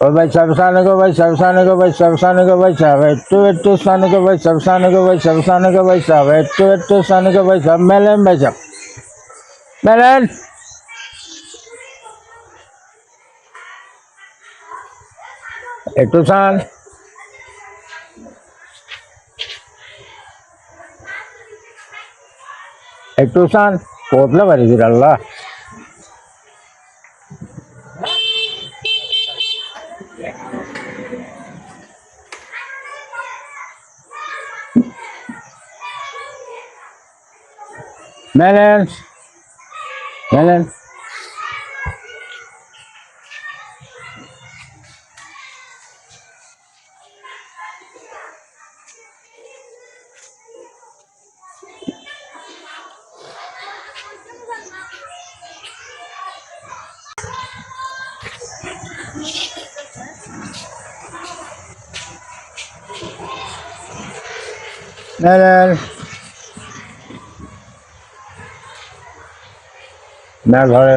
ओ भाई सब साने को भाई सब साने को भाई सब साने को भाई सब एट्टू साने को भाई सब साने को भाई सब साने को भाई सब एट्टू साने को भाई सब मेलन भाई सब मेलन एट्टू सान एट्टू सान कोटला बारी फिर अल्लाह मेलन मेलन मेलन না ঘরে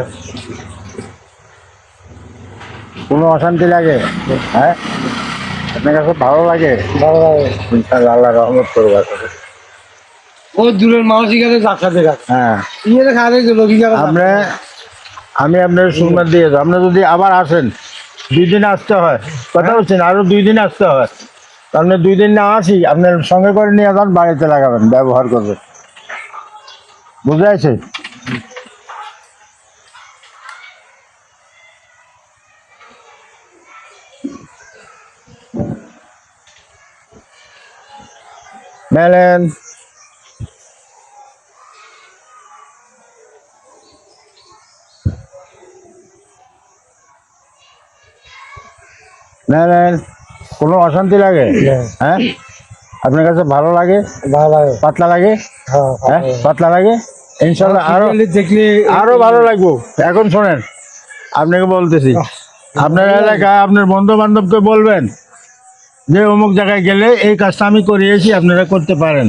কোনো অশান্তি লাগে হ্যাঁ আপনার কাছে ভালো লাগে ইনশাআল্লাহ আল্লাহ রহমত করবে ও দূরের মানুষই গেলে চাকরি কাজ হ্যাঁ ইয়ে খাওয়া গেল আপনি আমি আপনার সুন্দর দিয়ে দেবো আপনি যদি আবার আসেন 2 দিন আসতে হয় কথা বলছেন আরো 2 দিন আসতে হয় আপনি 2 দিন না আসি আপনার সঙ্গে করে নিয়ে যান বাড়িতে লাগাবেন ব্যবহার করবেন বুঝে আছে মেলেন মেলেন কোনো অশান্তি লাগে হ্যাঁ আপনার কাছে ভালো লাগে পাতলা লাগে হ্যাঁ পাতলা লাগে ইনশাল্লাহ আরো দেখলে আরো ভালো লাগবে এখন শোনেন আপনাকে বলতেছি আপনার এলাকায় আপনার বন্ধু বান্ধবকে বলবেন যে অমুক জায়গায় গেলে এই কাজটা আমি করিয়েছি আপনারা করতে পারেন